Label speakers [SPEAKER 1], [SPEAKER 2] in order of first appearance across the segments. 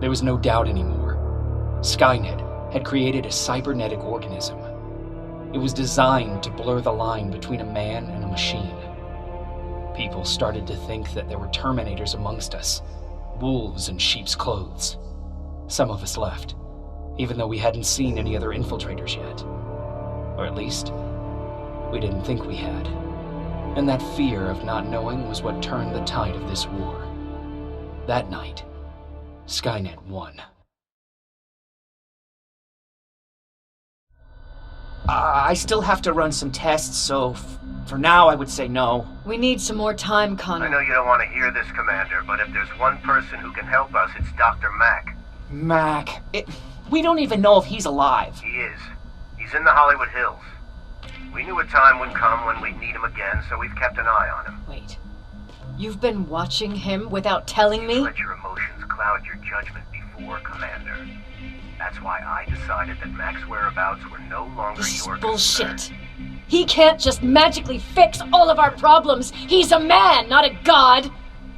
[SPEAKER 1] There was no doubt anymore. Skynet had created a cybernetic organism. It was designed to blur the line between a man and a machine. People started to think that there were Terminators amongst us, wolves in sheep's clothes. Some of us left, even though we hadn't seen any other infiltrators yet. Or at least, we didn't think we had. And that fear of not knowing was what turned the tide of this war. That night, Skynet won.
[SPEAKER 2] I still have to run some tests, so for now I would say no.
[SPEAKER 3] We need some more time, Connor.
[SPEAKER 4] I know you don't want to hear this, Commander, but if there's one person who can help us, it's Dr. Mack.
[SPEAKER 2] Mac, we don't even know if he's alive.
[SPEAKER 4] He is. He's in the Hollywood Hills. We knew a time would come when we'd need him again, so we've kept an eye on him.
[SPEAKER 3] Wait. You've been watching him without telling me?
[SPEAKER 4] You let your emotions cloud your judgment before, Commander. That's why I decided that Mac's whereabouts were no longer
[SPEAKER 3] This
[SPEAKER 4] your
[SPEAKER 3] is bullshit.
[SPEAKER 4] concern.
[SPEAKER 3] He can't just magically fix all of our problems. He's a man, not a god.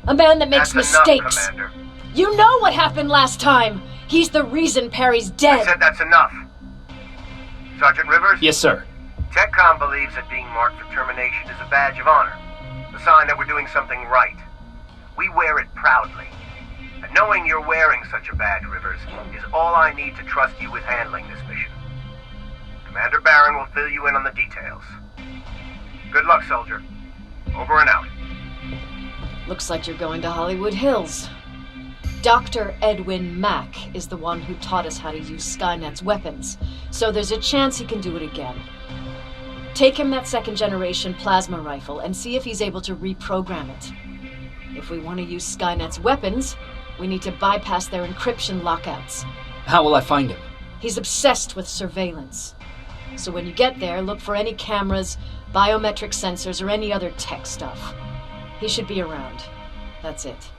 [SPEAKER 3] A man that makes
[SPEAKER 4] That's
[SPEAKER 3] mistakes.
[SPEAKER 4] enough, Commander.
[SPEAKER 3] You know what happened last time. He's the reason Perry's
[SPEAKER 4] I
[SPEAKER 3] dead.
[SPEAKER 4] said that's enough. Sergeant Rivers?
[SPEAKER 1] Yes, sir.
[SPEAKER 4] TechCom believes that being marked for termination is a badge of honor, a sign that we're doing something right. We wear it proudly. And knowing you're wearing such a badge, Rivers, is all I need to trust you with handling this mission. Commander Barron will fill you in on the details. Good luck, soldier. Over and out.
[SPEAKER 3] Looks like you're going to Hollywood Hills. Dr. Edwin Mack is the one who taught us how to use Skynet's weapons, so there's a chance he can do it again. Take him that second-generation plasma rifle and see if he's able to reprogram it. If we want to use Skynet's weapons, we need to bypass their encryption lockouts.
[SPEAKER 1] How will I find him?
[SPEAKER 3] He's obsessed with surveillance. So when you get there, look for any cameras, biometric sensors, or any other tech stuff. He should be around. That's it.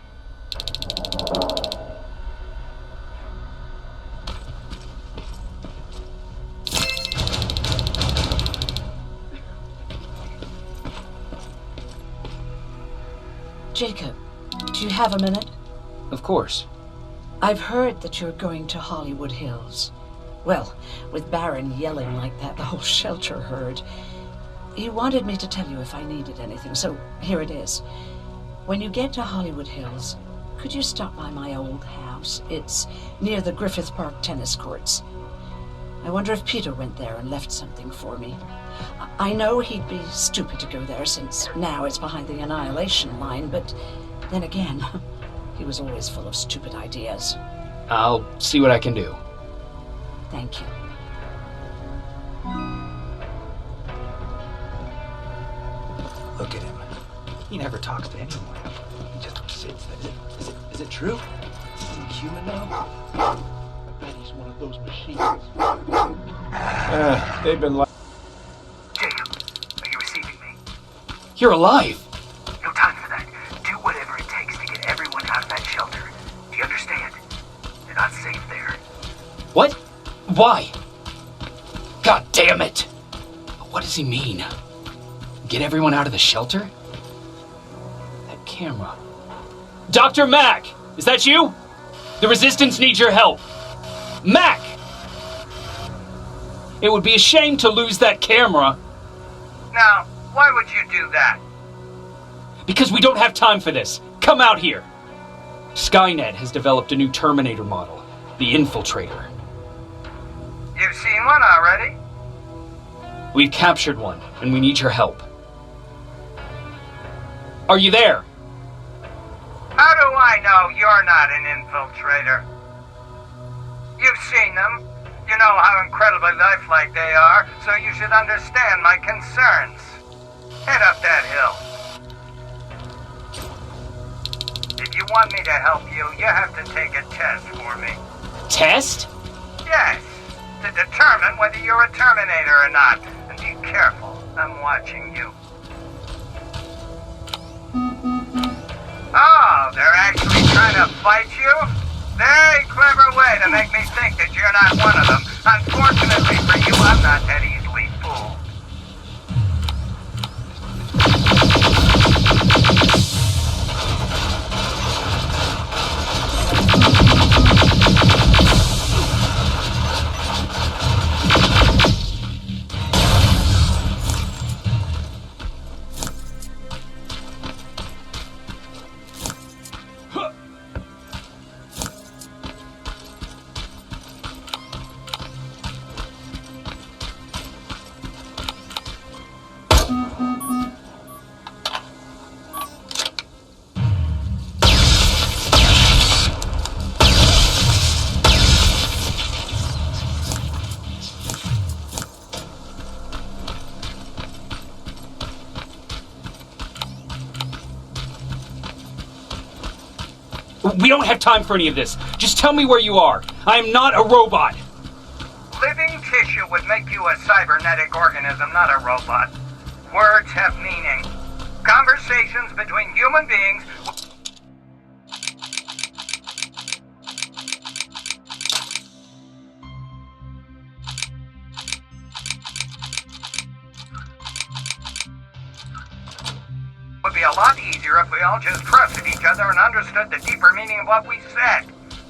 [SPEAKER 5] Jacob, do you have a minute?
[SPEAKER 1] Of course.
[SPEAKER 5] I've heard that you're going to Hollywood Hills. Well, with Barron yelling like that, the whole shelter heard. He wanted me to tell you if I needed anything, so here it is. When you get to Hollywood Hills, could you stop by my old house? It's near the Griffith Park tennis courts. I wonder if Peter went there and left something for me. I know he'd be stupid to go there since now it's behind the annihilation line, but then again, he was always full of stupid ideas.
[SPEAKER 1] I'll see what I can do.
[SPEAKER 5] Thank you.
[SPEAKER 6] Look at him. He never talks to anyone. He just sits there. Is it true? Is he human now? I bet he's one of those machines.
[SPEAKER 7] They've been like...
[SPEAKER 4] Jacob, are you receiving me?
[SPEAKER 1] You're alive!
[SPEAKER 4] No time for that. Do whatever it takes to get everyone out of that shelter. Do you understand? They're not safe there.
[SPEAKER 1] What? Why? God damn it! What does he mean? Get everyone out of the shelter? That camera. Dr. Mack! Is that you? The Resistance needs your help. Mack! It would be a shame to lose that camera.
[SPEAKER 4] Now, why would you do that?
[SPEAKER 1] Because we don't have time for this. Come out here. Skynet has developed a new Terminator model, the Infiltrator.
[SPEAKER 4] You've seen one already?
[SPEAKER 1] We've captured one, and we need your help. Are you there?
[SPEAKER 4] How do I know you're not an infiltrator? You've seen them. You know how incredibly lifelike they are, so you should understand my concerns. Head up that hill. If you want me to help you, you have to take a test for me.
[SPEAKER 1] Test?
[SPEAKER 4] Yes, to determine whether you're a Terminator or not. And be careful, I'm watching you. Oh, they're actually trying to fight you? Very clever way to make me think that you're not one of them. Unfortunately for you, I'm not that easily fooled.
[SPEAKER 1] We don't have time for any of this. Just tell me where you are. I am not a robot.
[SPEAKER 4] Living tissue would make you a cybernetic organism, not a robot. Words have meaning. Conversations between human beings... would be a lot easier if we all just trusted each other and understood the deeper meaning of what we said.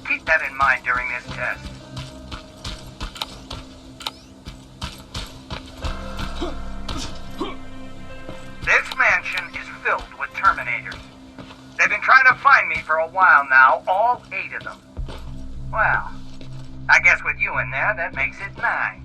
[SPEAKER 4] Keep that in mind during this test. This mansion is filled with Terminators. They've been trying to find me for a while now, all 8 of them. Well, I guess with you in there, that makes it 9.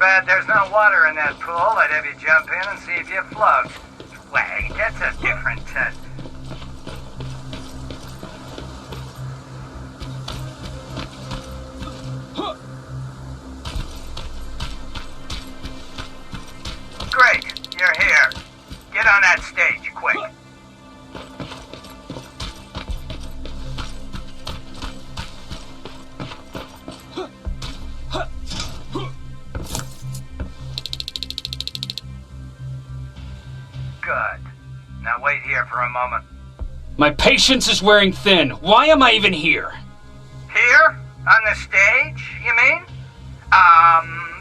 [SPEAKER 4] Bad there's no water in that pool. I'd have you jump in and see if you float. Wait, that's a different test. Great, you're here. Get on that stage, quick. Wait here for a moment.
[SPEAKER 1] My patience is wearing thin. Why am I even here?
[SPEAKER 4] Here? On the stage, you mean?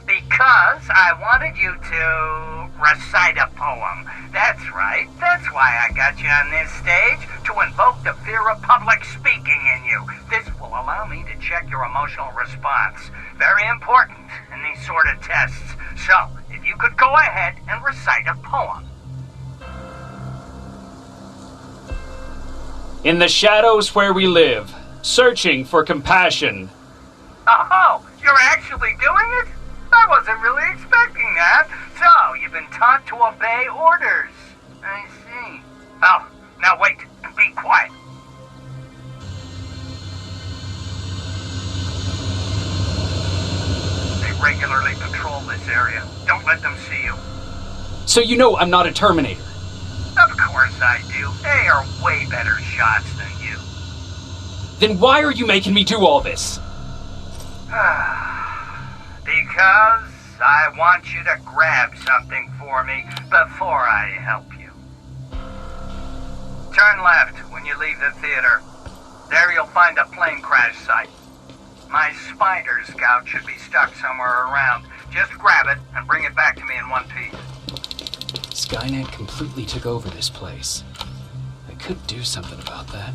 [SPEAKER 4] Because I wanted you to recite a poem. That's right. That's why I got you on this stage, to invoke the fear of public speaking in you. This will allow me to check your emotional response. Very important in these sort of tests. So, if you could go ahead and recite a poem.
[SPEAKER 1] In the shadows where we live, searching for compassion.
[SPEAKER 4] Oh, you're actually doing it? I wasn't really expecting that. So, you've been taught to obey orders. I see. regularly patrol this area. Don't let them see you.
[SPEAKER 1] So you know I'm not a Terminator.
[SPEAKER 4] Of course I do. They are way better shots than you.
[SPEAKER 1] Then why are you making me do all this?
[SPEAKER 4] Because I want you to grab something for me before I help you. Turn left when you leave the theater. There you'll find a plane crash site. My spider scout should be stuck somewhere around. Just grab it and bring it back to me in one piece.
[SPEAKER 1] Skynet completely took over this place. I could do something about that.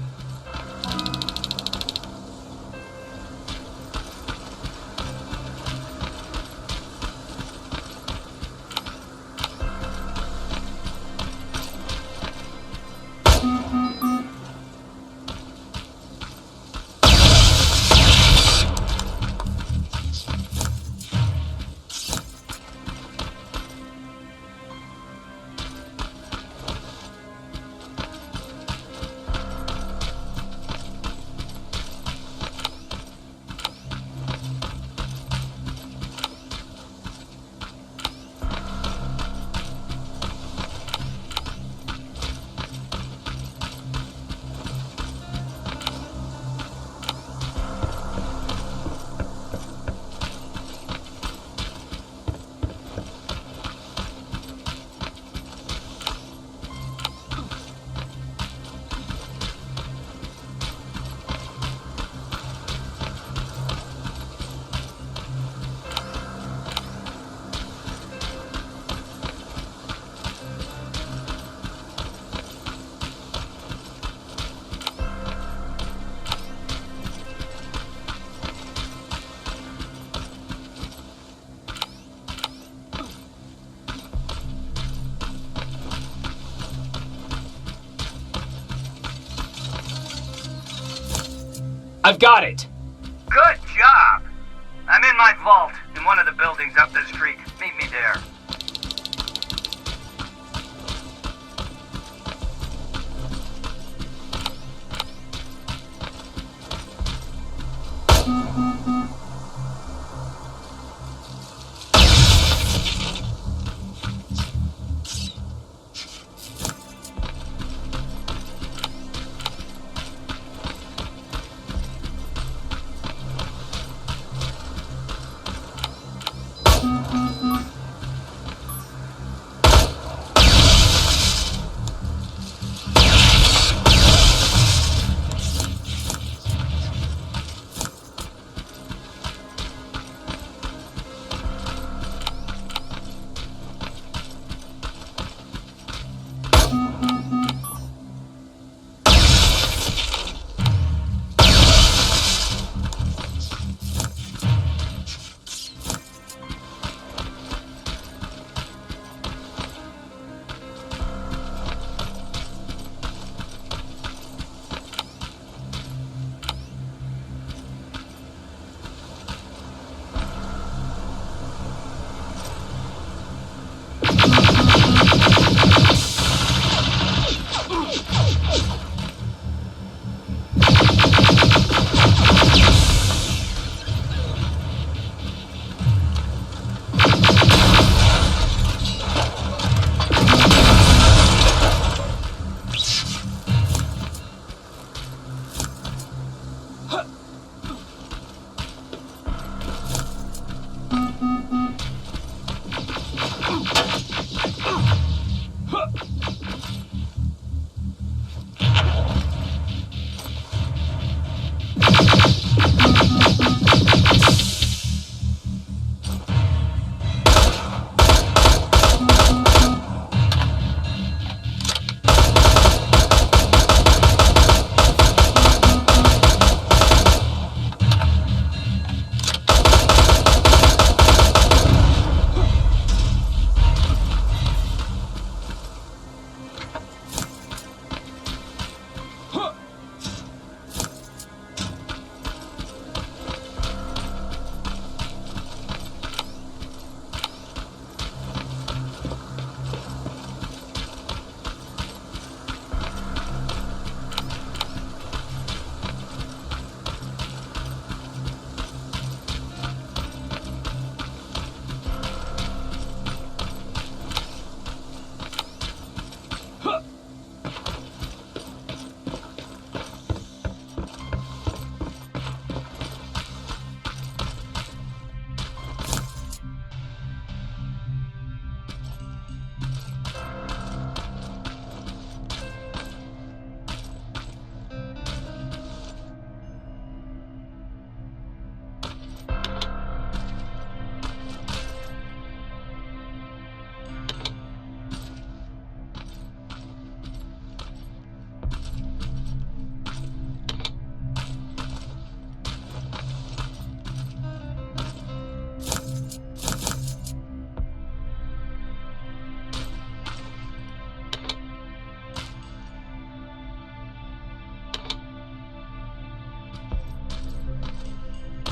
[SPEAKER 1] I've got it!
[SPEAKER 4] Good job! I'm in my vault in one of the buildings up the street. Meet me there.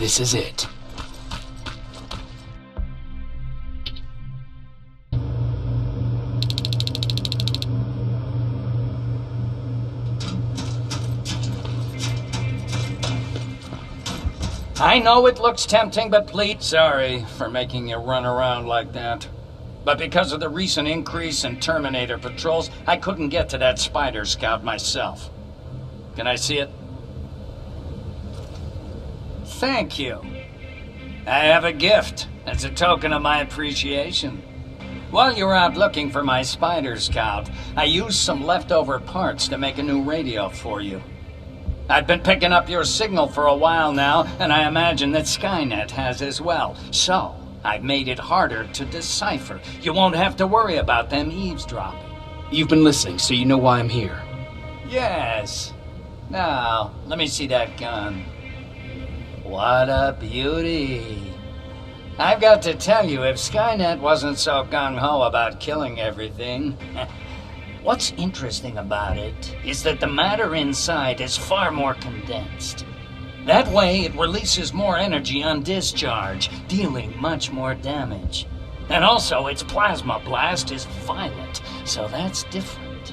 [SPEAKER 1] This is it.
[SPEAKER 7] I know it looks tempting, but please, sorry for making you run around like that. But because of the recent increase in Terminator patrols, I couldn't get to that spider scout myself. Can I see it? Thank you. I have a gift as a token of my appreciation. While you were out looking for my spider scout, I used some leftover parts to make a new radio for you. I've been picking up your signal for a while now, and I imagine that Skynet has as well. So, I've made it harder to decipher. You won't have to worry about them eavesdropping.
[SPEAKER 1] You've been listening, so you know why I'm here.
[SPEAKER 7] Yes. Now, let me see that gun. What a beauty. I've got to tell you, if Skynet wasn't so gung-ho about killing everything... What's interesting about it is that the matter inside is far more condensed. That way, it releases more energy on discharge, dealing much more damage. And also, its plasma blast is violent, so that's different.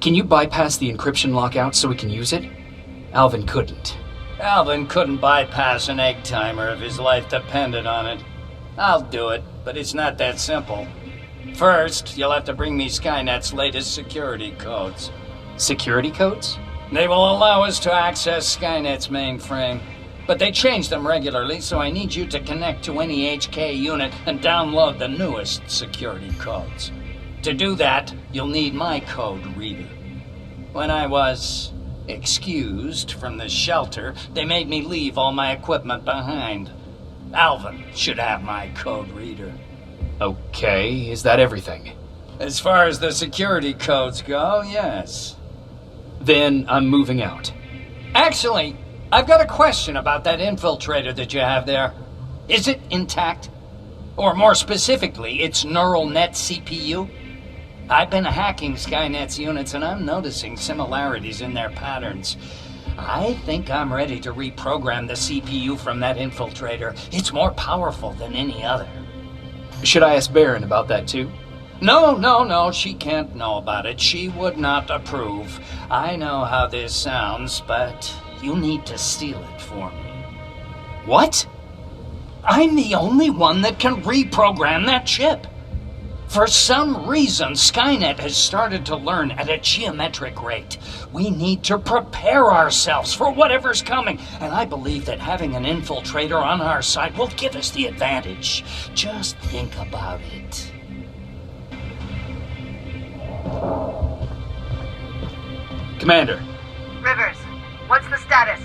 [SPEAKER 1] Can you bypass the encryption lockout so we can use it? Alvin couldn't.
[SPEAKER 7] Alvin couldn't bypass an egg timer if his life depended on it. I'll do it, but it's not that simple. First, you'll have to bring me Skynet's latest security codes.
[SPEAKER 1] Security codes?
[SPEAKER 7] They will allow us to access Skynet's mainframe, but they change them regularly, so I need you to connect to any HK unit and download the newest security codes. To do that, you'll need my code reader. When I was excused from the shelter, they made me leave all my equipment behind. Alvin should have my code reader.
[SPEAKER 1] Okay, is that everything?
[SPEAKER 7] As far as the security codes go, yes.
[SPEAKER 1] Then I'm moving out.
[SPEAKER 7] Actually, I've got a question about that infiltrator that you have there. Is it intact? Or more specifically, its neural net CPU? I've been hacking Skynet's units and I'm noticing similarities in their patterns. I think I'm ready to reprogram the CPU from that infiltrator. It's more powerful than any other.
[SPEAKER 1] Should I ask Baron about that too?
[SPEAKER 7] No, she can't know about it. She would not approve. I know how this sounds, but you need to steal it for me.
[SPEAKER 1] What?
[SPEAKER 7] I'm the only one that can reprogram that chip. For some reason, Skynet has started to learn at a geometric rate. We need to prepare ourselves for whatever's coming, and I believe that having an infiltrator on our side will give us the advantage. Just think about it.
[SPEAKER 1] Commander.
[SPEAKER 8] Rivers, what's the status?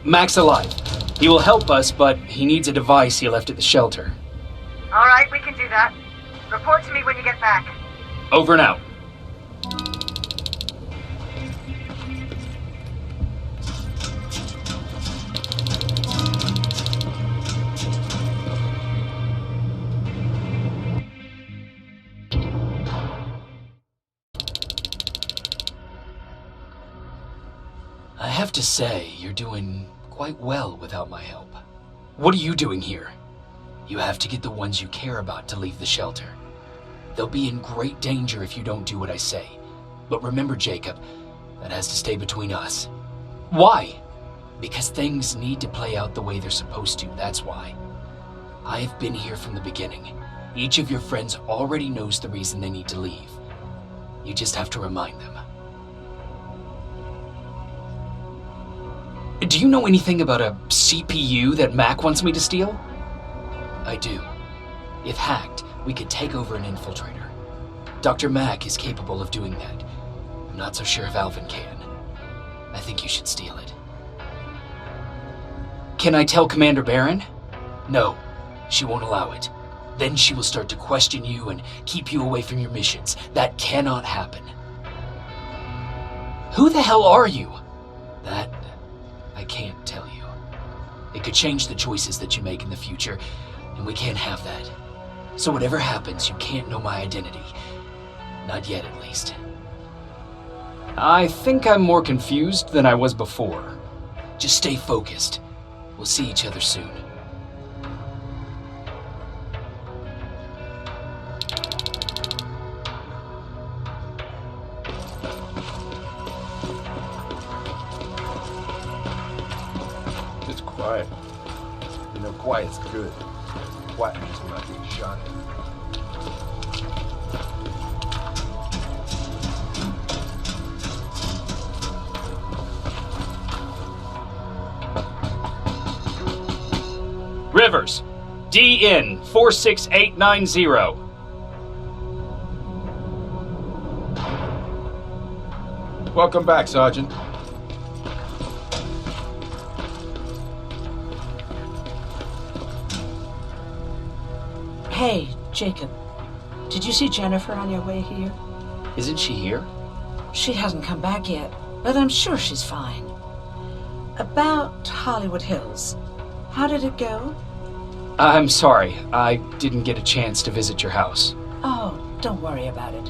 [SPEAKER 1] Mac's alive. He will help us, but he needs a device he left at the shelter.
[SPEAKER 8] All right, we can do that. Report to me when you get back.
[SPEAKER 1] Over and out. I have to say, you're doing quite well without my help. What are you doing here? You have to get the ones you care about to leave the shelter. They'll be in great danger if you don't do what I say. But remember, Jacob, that has to stay between us. Why? Because things need to play out the way they're supposed to, that's why. I've been here from the beginning. Each of your friends already knows the reason they need to leave. You just have to remind them. Do you know anything about a CPU that Mac wants me to steal? I do. If hacked, we could take over an infiltrator. Dr. Mac is capable of doing that. I'm not so sure if Alvin can. I think you should steal it. Can I tell Commander Baron? No, she won't allow it. Then she will start to question you and keep you away from your missions. That cannot happen. Who the hell are you? That, I can't tell you. It could change the choices that you make in the future, and we can't have that. So whatever happens, you can't know my identity. Not yet, at least. I think I'm more confused than I was before. Just stay focused. We'll see each other soon.
[SPEAKER 6] It's quiet. You know, quiet's good. Quiet means we're not getting shot at.
[SPEAKER 1] Rivers, DN 46890.
[SPEAKER 6] Welcome back, Sergeant.
[SPEAKER 5] Hey, Jacob. Did you see Jennifer on your way here?
[SPEAKER 1] Isn't she here?
[SPEAKER 5] She hasn't come back yet, but I'm sure she's fine. About Hollywood Hills. How did it go?
[SPEAKER 1] I'm sorry, I didn't get a chance to visit your house.
[SPEAKER 5] Oh, don't worry about it.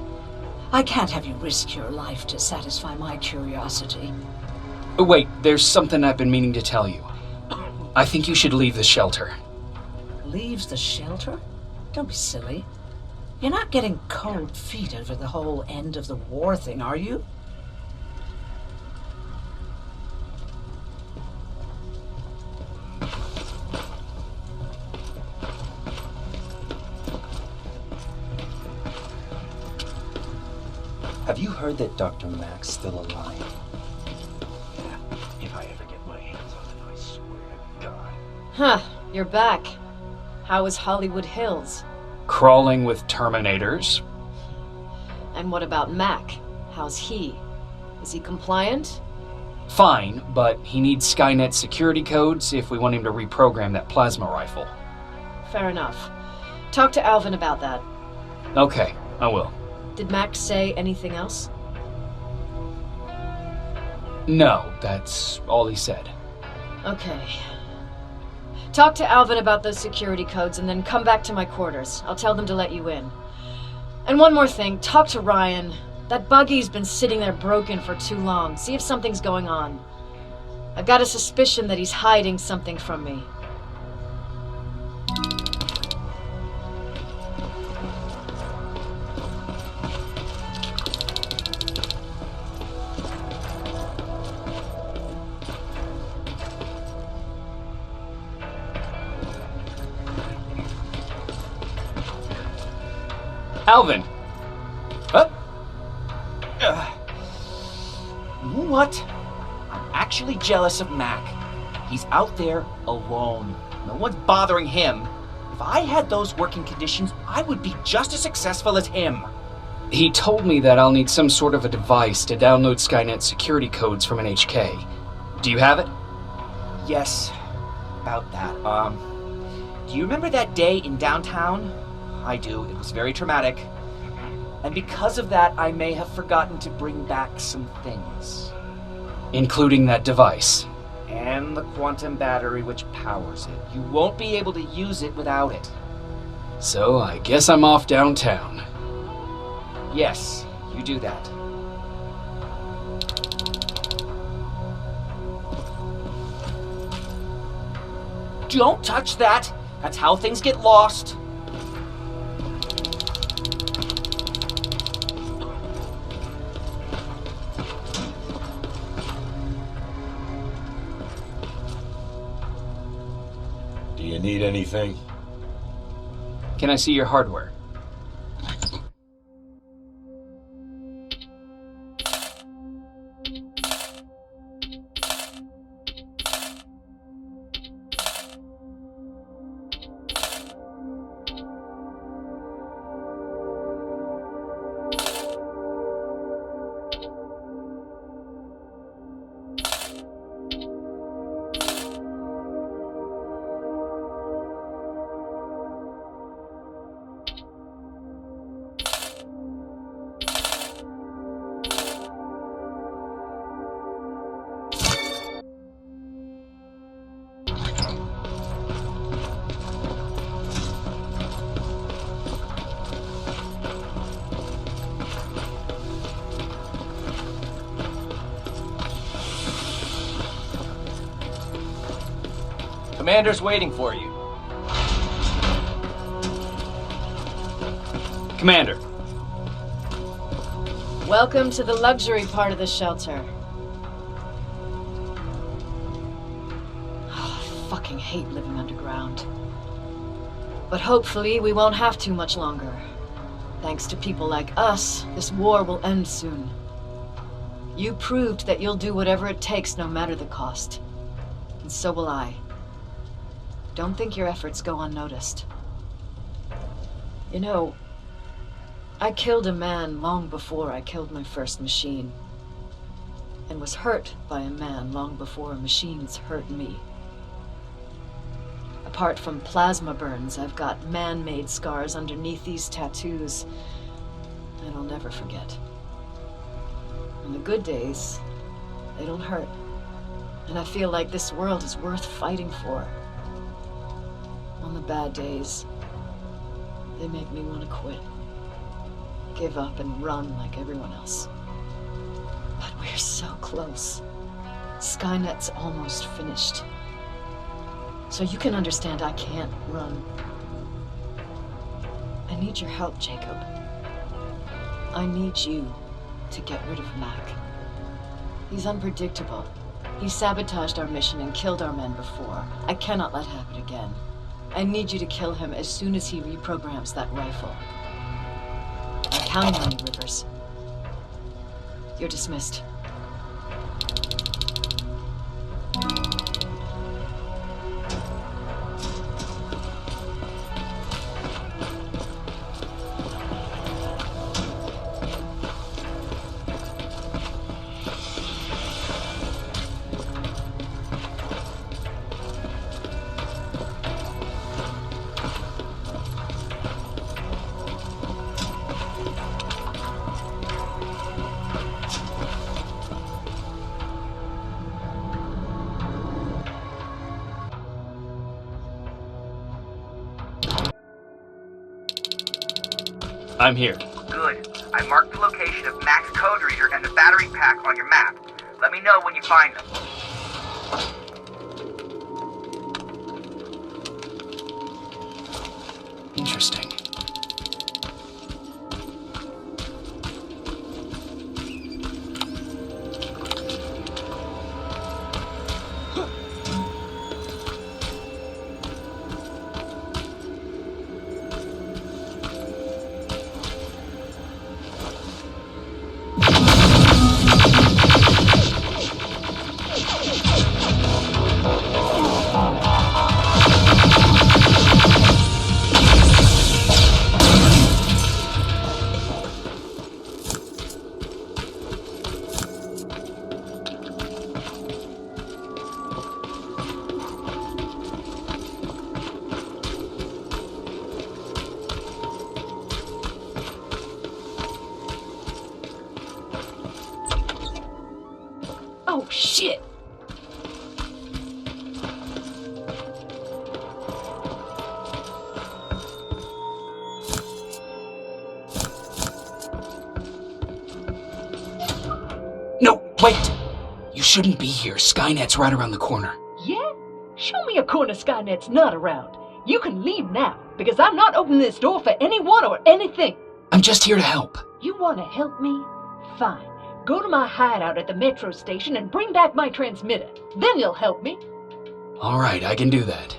[SPEAKER 5] I can't have you risk your life to satisfy my curiosity.
[SPEAKER 1] Wait, there's something I've been meaning to tell you. I think you should leave the shelter.
[SPEAKER 5] Leaves the shelter? Don't be silly. You're not getting cold feet over the whole end of the war thing, are you?
[SPEAKER 9] Have you heard that Dr. Mack's still alive?
[SPEAKER 6] Yeah, if I ever get my hands on it, I swear to God.
[SPEAKER 3] Huh, you're back. How is Hollywood Hills?
[SPEAKER 1] Crawling with Terminators.
[SPEAKER 3] And what about Mac? How's he? Is he compliant?
[SPEAKER 1] Fine, but he needs Skynet security codes if we want him to reprogram that plasma rifle.
[SPEAKER 3] Fair enough. Talk to Alvin about that.
[SPEAKER 1] Okay, I will.
[SPEAKER 3] Did Mac say anything else?
[SPEAKER 1] No, that's all he said.
[SPEAKER 3] Okay. Talk to Alvin about those security codes and then come back to my quarters. I'll tell them to let you in. And one more thing, talk to Ryan. That buggy's been sitting there broken for too long. See if something's going on. I've got a suspicion that he's hiding something from me.
[SPEAKER 1] Alvin!
[SPEAKER 2] Huh? You know what? I'm actually jealous of Mac. He's out there alone. No one's bothering him. If I had those working conditions, I would be just as successful as him.
[SPEAKER 1] He told me that I'll need some sort of a device to download Skynet security codes from an HK. Do you have it?
[SPEAKER 2] Yes, about that. Do you remember that day in downtown? I do. It was very traumatic. And because of that, I may have forgotten to bring back some things.
[SPEAKER 1] Including that device.
[SPEAKER 2] And the quantum battery which powers it. You won't be able to use it without it.
[SPEAKER 1] So I guess I'm off downtown.
[SPEAKER 2] Yes, you do that. Don't touch that! That's how things get lost.
[SPEAKER 6] Do you need anything?
[SPEAKER 1] Can I see your hardware?
[SPEAKER 10] Commander's waiting for you. Commander.
[SPEAKER 3] Welcome to the luxury part of the shelter. Oh, I fucking hate living underground. But hopefully we won't have to much longer. Thanks to people like us, this war will end soon. You proved that you'll do whatever it takes, no matter the cost. And so will I. Don't think your efforts go unnoticed. You know, I killed a man long before I killed my first machine. And was hurt by a man long before machines hurt me. Apart from plasma burns, I've got man-made scars underneath these tattoos that I'll never forget. On the good days, they don't hurt. And I feel like this world is worth fighting for. On the bad days, they make me want to quit. Give up and run like everyone else. But we're so close. Skynet's almost finished. So you can understand I can't run. I need your help, Jacob. I need you to get rid of Mac. He's unpredictable. He sabotaged our mission and killed our men before. I cannot let it happen again. I need you to kill him as soon as he reprograms that rifle. I'm counting on you, Rivers. You're dismissed.
[SPEAKER 10] I'm here.
[SPEAKER 2] Good. I marked the location of Mac's code reader and the battery pack on your map. Let me know when you find them.
[SPEAKER 1] Interesting.
[SPEAKER 5] Oh, shit!
[SPEAKER 1] No, wait! You shouldn't be here. Skynet's right around the corner.
[SPEAKER 11] Yeah? Show me a corner Skynet's not around. You can leave now, because I'm not opening this door for anyone or anything.
[SPEAKER 1] I'm just here to help.
[SPEAKER 11] You want to help me? Fine. Go to my hideout at the metro station and bring back my transmitter. Then you'll help me.
[SPEAKER 1] All right, I can do that.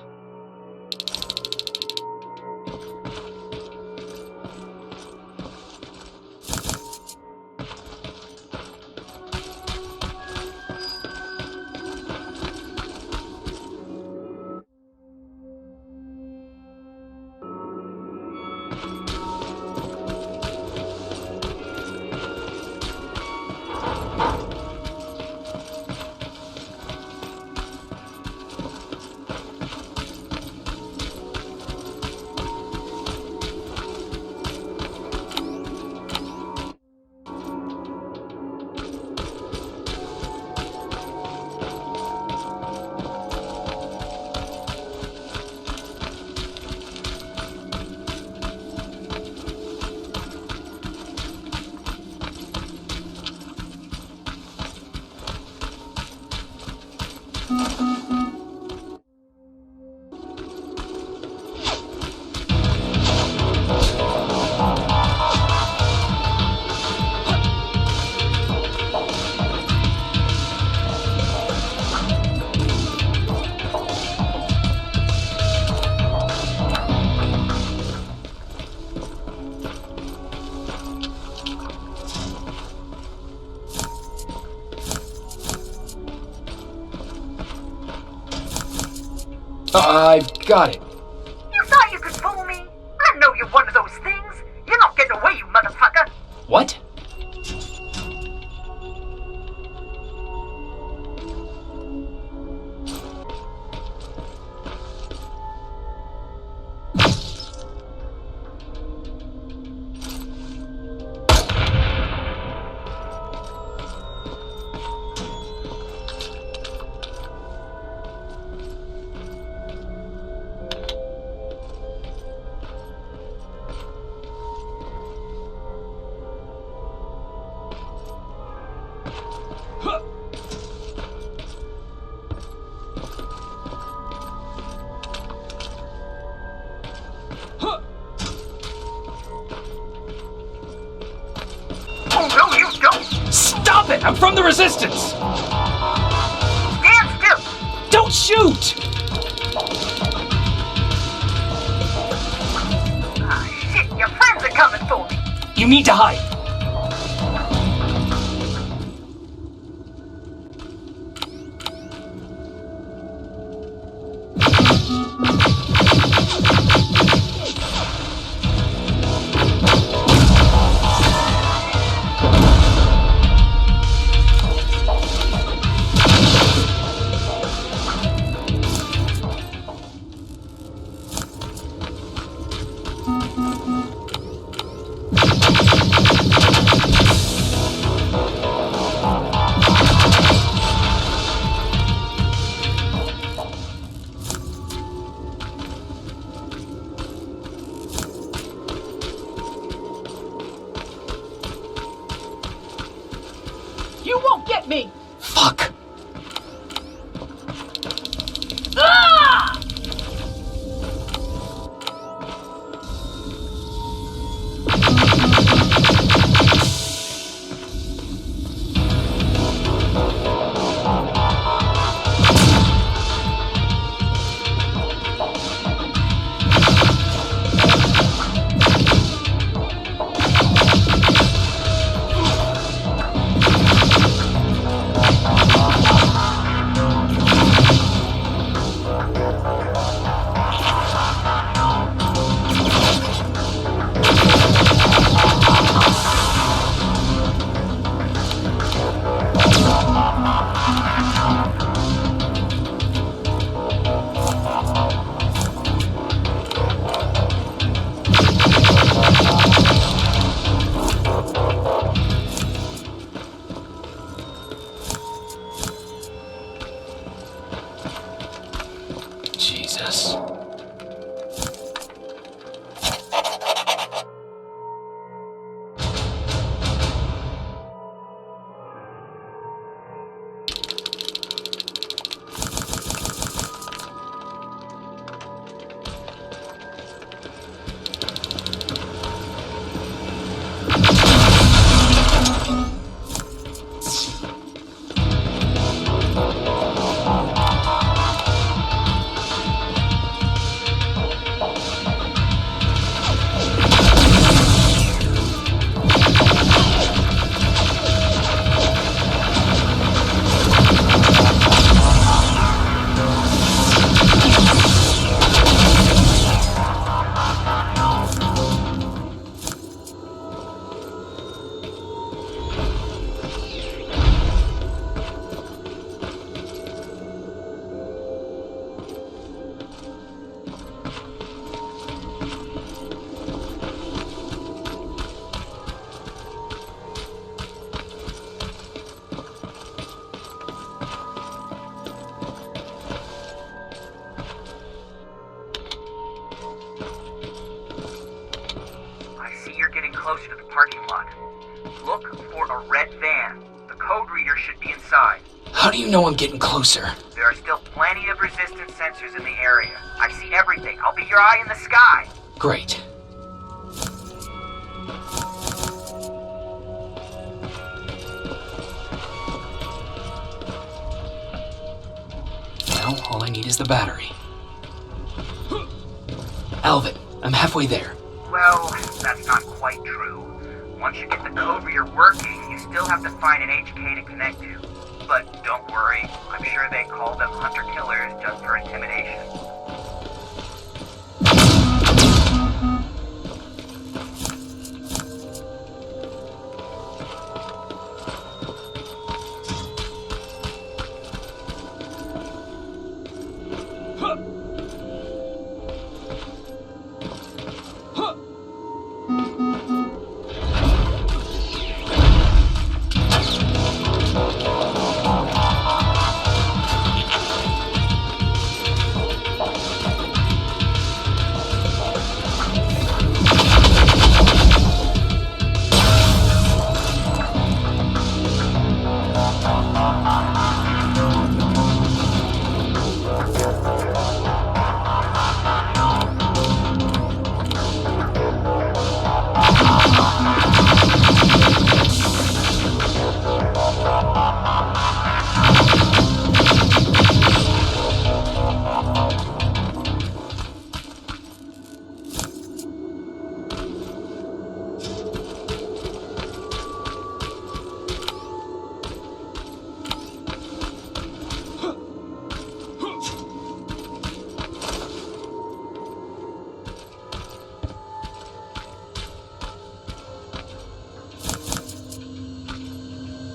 [SPEAKER 1] I've got it.
[SPEAKER 8] You thought you could fool me? I know you're one of those things. You're not getting away, you motherfucker.
[SPEAKER 1] What?
[SPEAKER 8] Stop
[SPEAKER 1] it! I'm from the Resistance!
[SPEAKER 8] Stand still!
[SPEAKER 1] Don't shoot!
[SPEAKER 8] Ah, shit, your friends are coming for me!
[SPEAKER 1] You need to hide!
[SPEAKER 11] You won't get me!
[SPEAKER 1] Fuck!
[SPEAKER 11] Ah!
[SPEAKER 1] Jesus.
[SPEAKER 2] Closer to the parking lot. Look for a red van. The code reader should be inside.
[SPEAKER 1] How do you know I'm getting closer?
[SPEAKER 2] There are still plenty of resistance sensors in the area. I see everything. I'll be your eye in the sky.
[SPEAKER 1] Great. Now, all I need is the battery. Alvin, I'm halfway there.
[SPEAKER 2] Well, that's not quite true. Once you get the code reader working, you still have to find an HK to connect to. But don't worry, I'm sure they call them hunter-killers just for intimidation.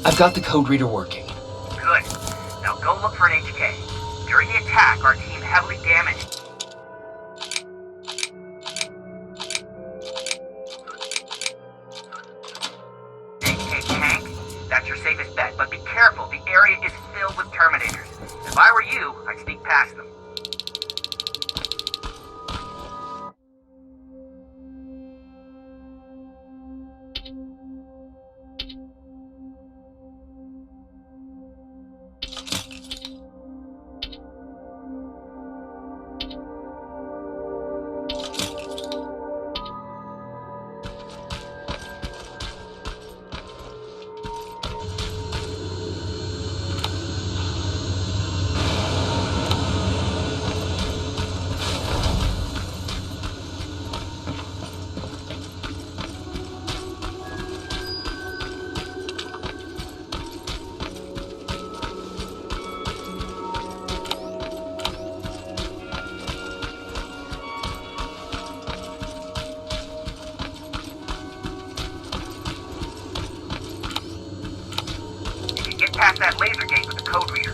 [SPEAKER 1] I've got the code reader working.
[SPEAKER 4] Good. Now go look for an HK. During the attack, our team heavily damaged. HK tank? That's your safest bet, but be careful. The area is filled with Terminators. If I were you, I'd sneak past them. Past that laser gate with the code reader.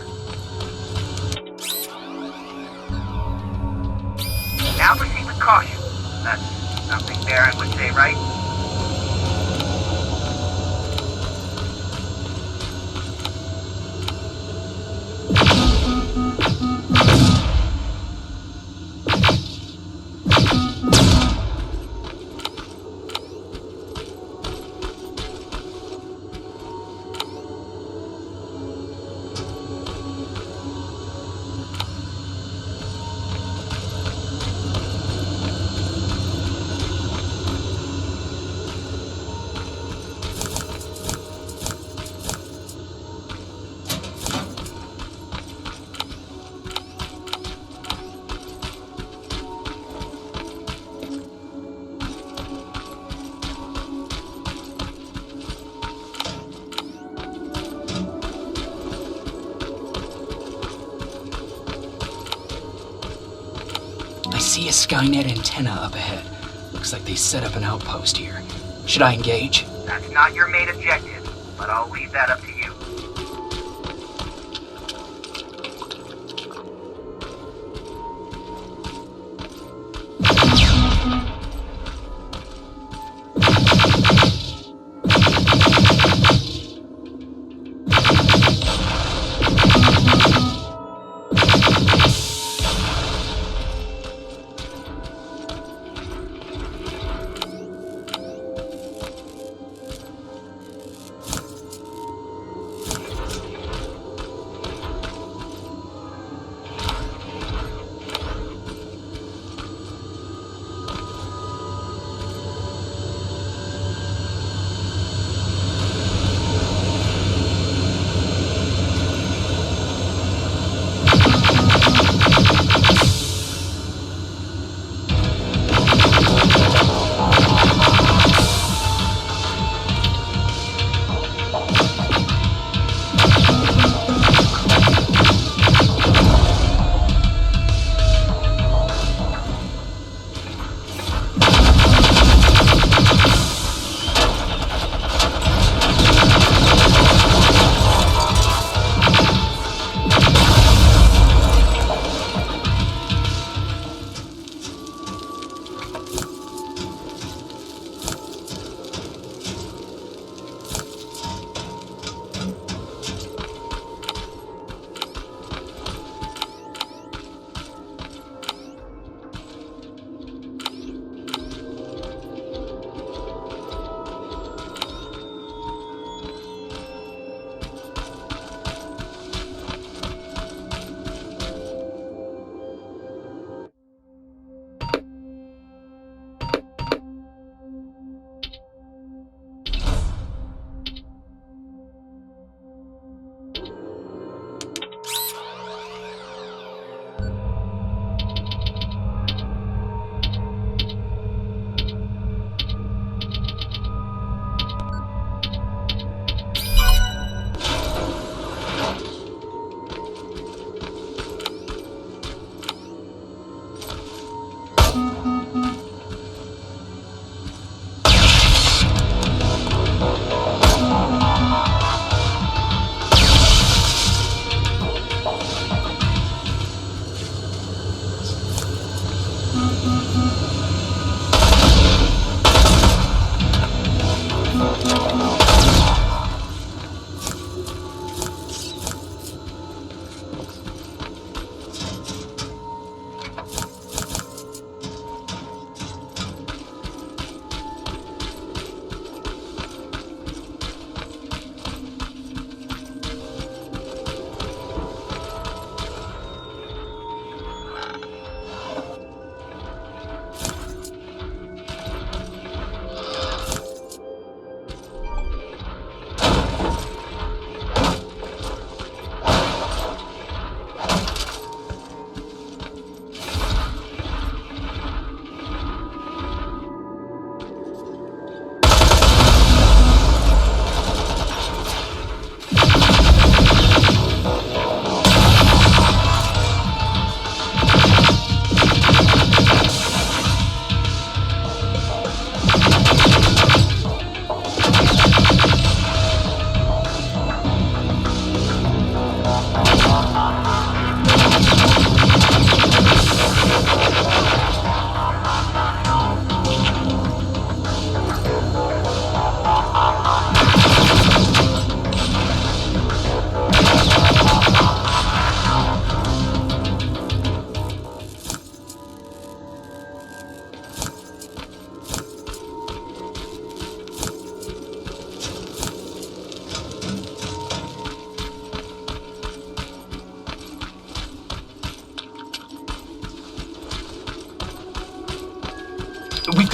[SPEAKER 4] Now proceed with caution. That's something Baron would say, right?
[SPEAKER 1] I see a Skynet antenna up ahead. Looks like they set up an outpost here. Should I engage?
[SPEAKER 4] That's not your main objective, but I'll leave that up to you.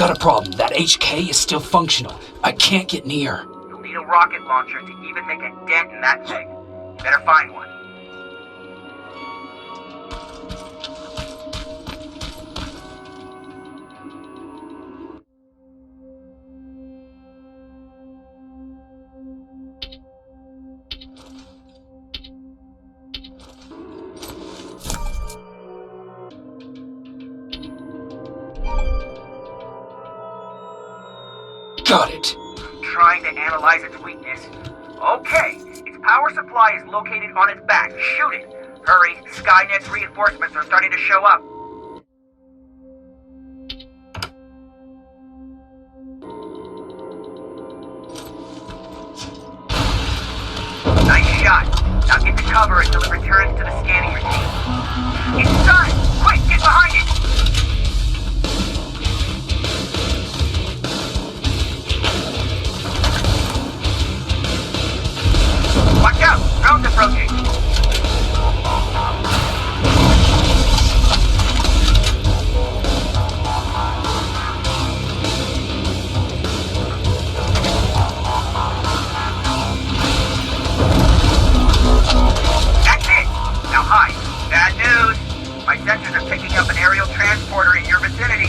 [SPEAKER 1] I've got a problem. That HK is still functional. I can't get near.
[SPEAKER 4] You'll need a rocket launcher to even make a dent in that thing. You better find one.
[SPEAKER 1] Got it.
[SPEAKER 4] Trying to analyze its weakness. Okay, its power supply is located on its back. Shoot it. Hurry, Skynet's reinforcements are starting to show up. Nice shot. Now get to cover until it returns to the scanning routine. It's done! Quick, get behind it! Watch out! Drone's approaching! That's it! Now hide. Bad news! My sensors are picking up an aerial transporter in your vicinity.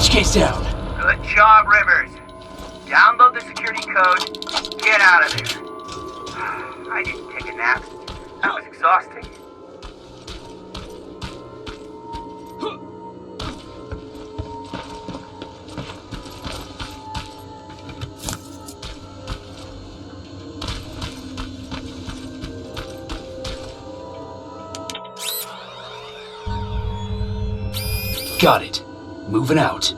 [SPEAKER 1] HK's down.
[SPEAKER 4] Good job, Rivers. Download the security code. Get out of there. I didn't take a nap. That was exhausting.
[SPEAKER 1] Got it. Moving out.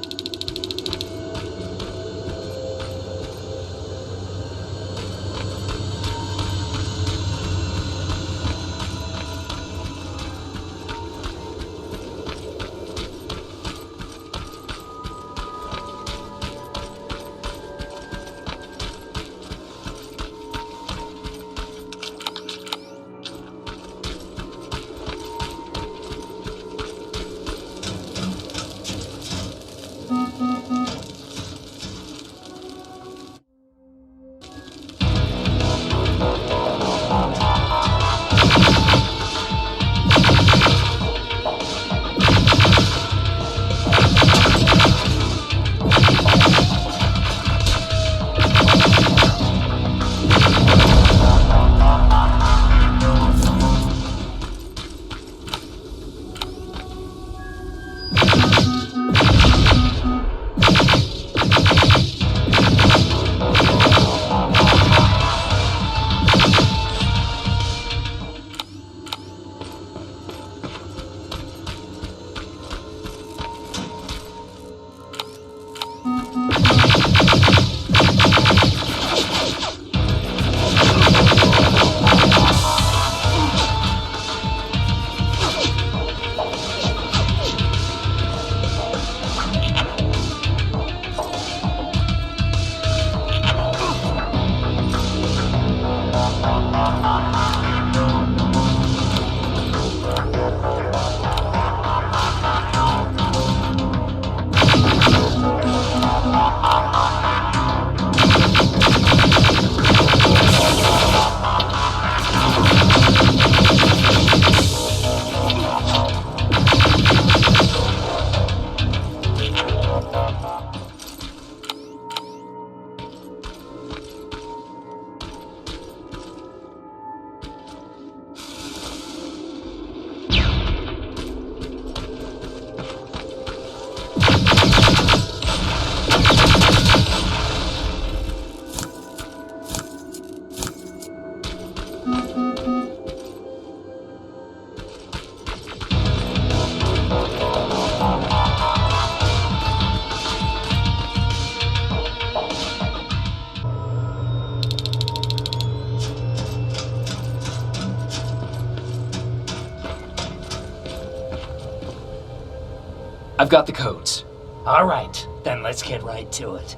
[SPEAKER 1] I've got the codes.
[SPEAKER 7] All right, then let's get right to it.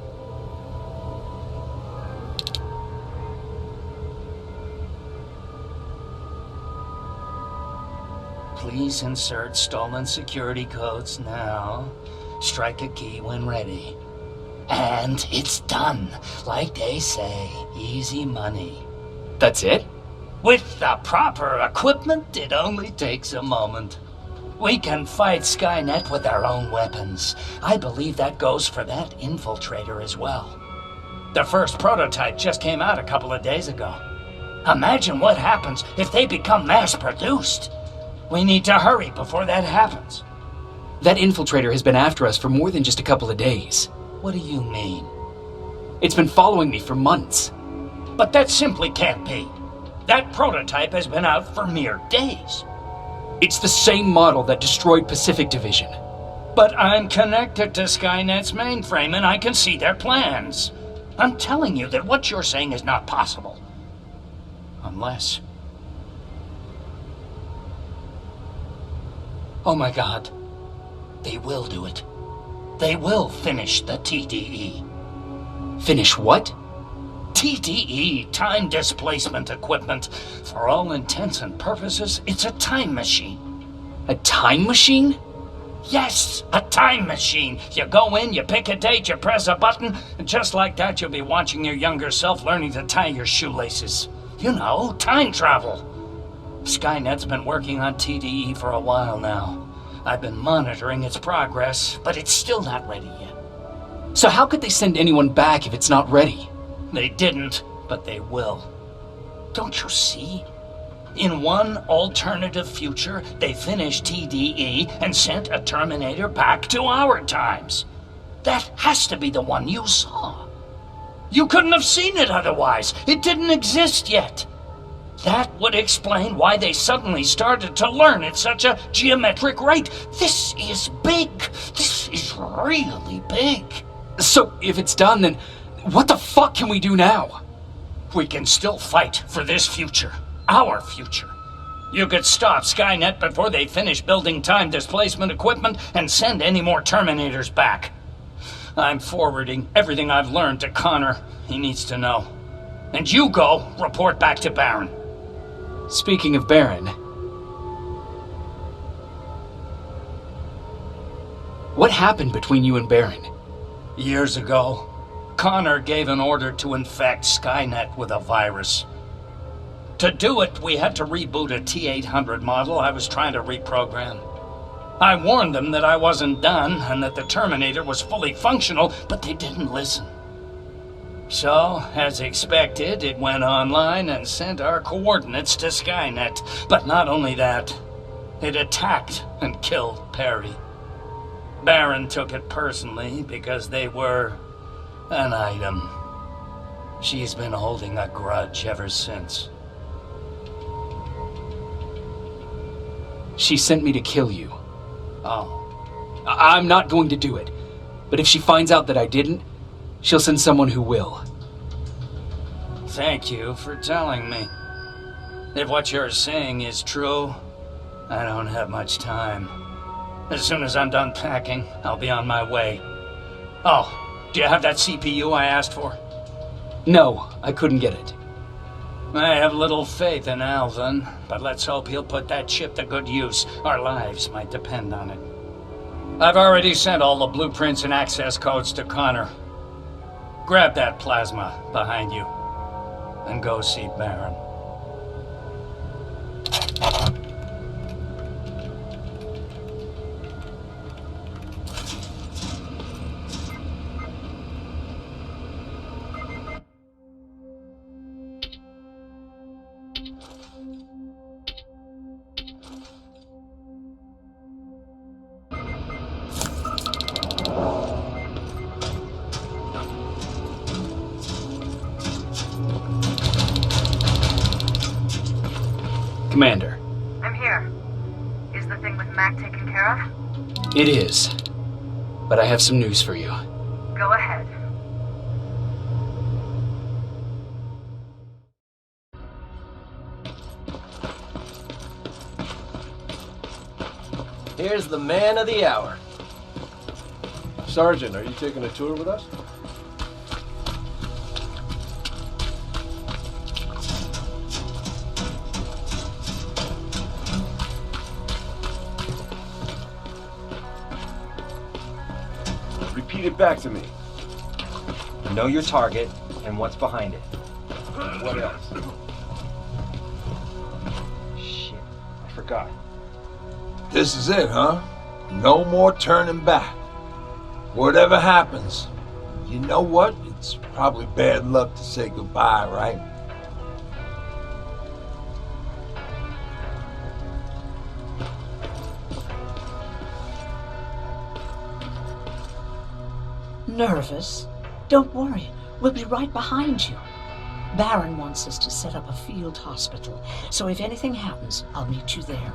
[SPEAKER 7] Please insert stolen security codes now. Strike a key when ready. And it's done. Like they say, easy money.
[SPEAKER 1] That's it?
[SPEAKER 7] With the proper equipment, it only takes a moment. We can fight Skynet with our own weapons. I believe that goes for that infiltrator as well. The first prototype just came out a couple of days ago. Imagine what happens if they become mass-produced. We need to hurry before that happens.
[SPEAKER 1] That infiltrator has been after us for more than just a couple of days.
[SPEAKER 7] What do you mean?
[SPEAKER 1] It's been following me for months.
[SPEAKER 7] But that simply can't be. That prototype has been out for mere days.
[SPEAKER 1] It's the same model that destroyed Pacific Division.
[SPEAKER 7] But I'm connected to Skynet's mainframe and I can see their plans. I'm telling you that what you're saying is not possible. Unless... Oh my God. They will do it. They will finish the TDE.
[SPEAKER 1] Finish what?
[SPEAKER 7] TDE, time displacement equipment. For all intents and purposes, it's a time machine.
[SPEAKER 1] A time machine?
[SPEAKER 7] Yes, a time machine. You go in, you pick a date, you press a button, and just like that you'll be watching your younger self learning to tie your shoelaces. You know, time travel. Skynet's been working on TDE for a while now. I've been monitoring its progress, but it's still not ready yet.
[SPEAKER 1] So how could they send anyone back if it's not ready?
[SPEAKER 7] They didn't, but they will. Don't you see? In one alternative future, they finished TDE and sent a Terminator back to our times. That has to be the one you saw. You couldn't have seen it otherwise. It didn't exist yet. That would explain why they suddenly started to learn at such a geometric rate. This is big. This is really big.
[SPEAKER 1] So if it's done, then what the fuck can we do now?
[SPEAKER 7] We can still fight for this future. Our future. You could stop Skynet before they finish building time displacement equipment and send any more Terminators back. I'm forwarding everything I've learned to Connor. He needs to know. And you go report back to Baron.
[SPEAKER 1] Speaking of Baron, what happened between you and Baron?
[SPEAKER 7] Years ago, Connor gave an order to infect Skynet with a virus. To do it, we had to reboot a T800 model I was trying to reprogram. I warned them that I wasn't done and that the Terminator was fully functional, but they didn't listen. So, as expected, it went online and sent our coordinates to Skynet. But not only that, it attacked and killed Perry. Baron took it personally because they were an item. She's been holding a grudge ever since.
[SPEAKER 1] She sent me to kill you.
[SPEAKER 7] Oh.
[SPEAKER 1] I'm not going to do it. But if she finds out that I didn't, she'll send someone who will.
[SPEAKER 7] Thank you for telling me. If what you're saying is true, I don't have much time. As soon as I'm done packing, I'll be on my way. Oh, do you have that CPU I asked for?
[SPEAKER 1] No, I couldn't get it.
[SPEAKER 7] I have little faith in Alvin, but let's hope he'll put that chip to good use. Our lives might depend on it. I've already sent all the blueprints and access codes to Connor. Grab that plasma behind you, and go see Baron.
[SPEAKER 1] Commander.
[SPEAKER 8] I'm here. Is the thing with Mac taken care of?
[SPEAKER 1] It is. But I have some news for you.
[SPEAKER 8] Go ahead.
[SPEAKER 10] Here's the man of the hour.
[SPEAKER 12] Sergeant, are you taking a tour with us? Repeat it back to me.
[SPEAKER 9] Know your target and what's behind it.
[SPEAKER 12] What else?
[SPEAKER 9] Shit, I forgot.
[SPEAKER 13] This is it, huh? No more turning back. Whatever happens, you know what? It's probably bad luck to say goodbye, right?
[SPEAKER 5] Nervous? Don't worry. We'll be right behind you. Baron wants us to set up a field hospital, so if anything happens, I'll meet you there.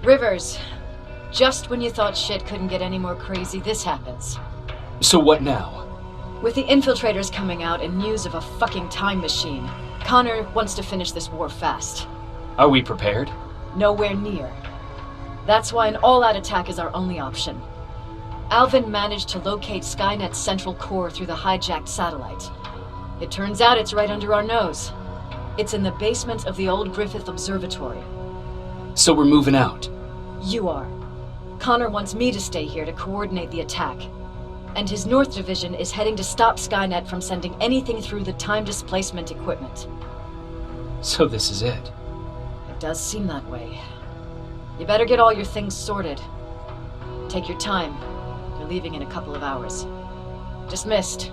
[SPEAKER 3] Rivers, just when you thought shit couldn't get any more crazy, this happens.
[SPEAKER 1] So what now?
[SPEAKER 3] With the infiltrators coming out and news of a fucking time machine, Connor wants to finish this war fast.
[SPEAKER 1] Are we prepared?
[SPEAKER 3] Nowhere near. That's why an all-out attack is our only option. Alvin managed to locate Skynet's central core through the hijacked satellite. It turns out it's right under our nose. It's in the basement of the old Griffith Observatory.
[SPEAKER 1] So we're moving out.
[SPEAKER 3] You are. Connor wants me to stay here to coordinate the attack. And his North Division is heading to stop Skynet from sending anything through the time displacement equipment.
[SPEAKER 1] So this is it.
[SPEAKER 3] It does seem that way. You better get all your things sorted. Take your time. You're leaving in a couple of hours. Dismissed.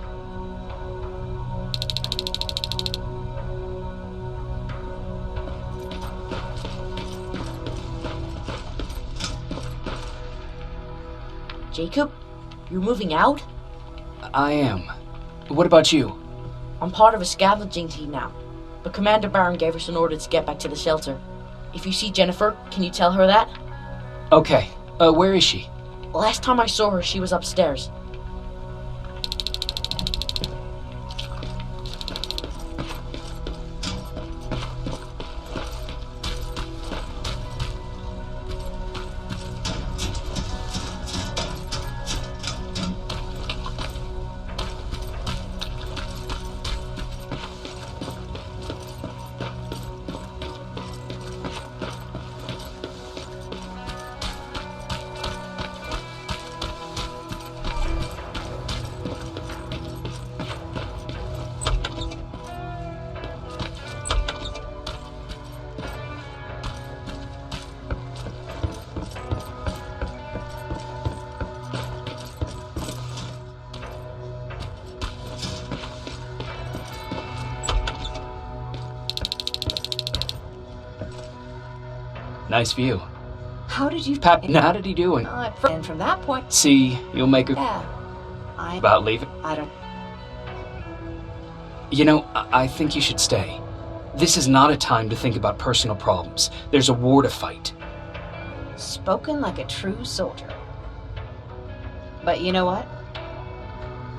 [SPEAKER 14] Jacob, you're moving out?
[SPEAKER 1] I am. What about you?
[SPEAKER 14] I'm part of a scavenging team now, but Commander Baron gave us an order to get back to the shelter. If you see Jennifer, can you tell her that?
[SPEAKER 1] Okay. Where is she?
[SPEAKER 14] Last time I saw her, she was upstairs.
[SPEAKER 1] Nice view.
[SPEAKER 14] How did you...
[SPEAKER 1] Pap, how did he do?
[SPEAKER 14] And from that point...
[SPEAKER 1] See, you'll make a...
[SPEAKER 14] Yeah.
[SPEAKER 1] About leaving?
[SPEAKER 14] I don't...
[SPEAKER 1] You know, I think you should stay. This is not a time to think about personal problems. There's a war to fight.
[SPEAKER 14] Spoken like a true soldier. But you know what?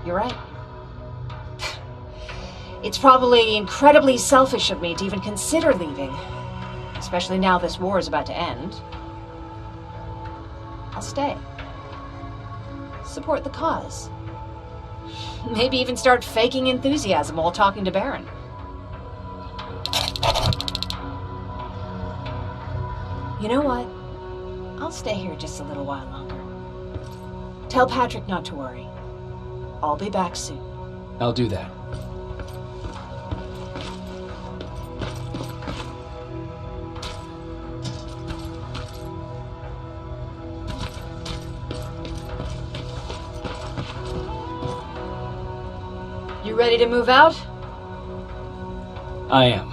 [SPEAKER 14] You're right. It's probably incredibly selfish of me to even consider leaving. Especially now this war is about to end. I'll stay. Support the cause. Maybe even start faking enthusiasm while talking to Baron. You know what? I'll stay here just a little while longer. Tell Patrick not to worry. I'll be back soon.
[SPEAKER 1] I'll do that.
[SPEAKER 3] You ready to move out?
[SPEAKER 1] I am.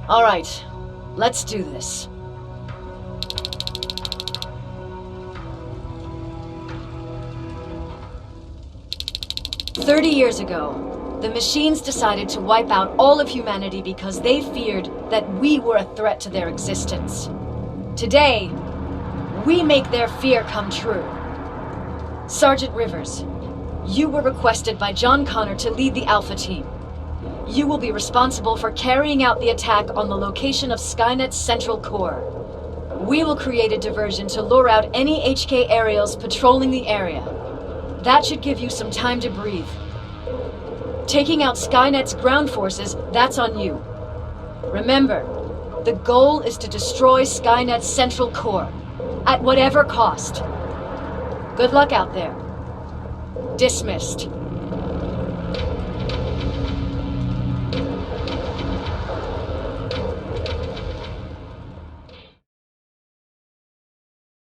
[SPEAKER 3] All right, let's do this. "30 years ago, the machines decided to wipe out all of humanity because they feared that we were a threat to their existence. Today, We make their fear come true. Sergeant Rivers, you were requested by John Connor to lead the Alpha team. You will be responsible for carrying out the attack on the location of Skynet's central core. We will create a diversion to lure out any HK aerials patrolling the area. That should give you some time to breathe. Taking out Skynet's ground forces, that's on you. Remember, the goal is to destroy Skynet's central core, at whatever cost. Good luck out there. Dismissed.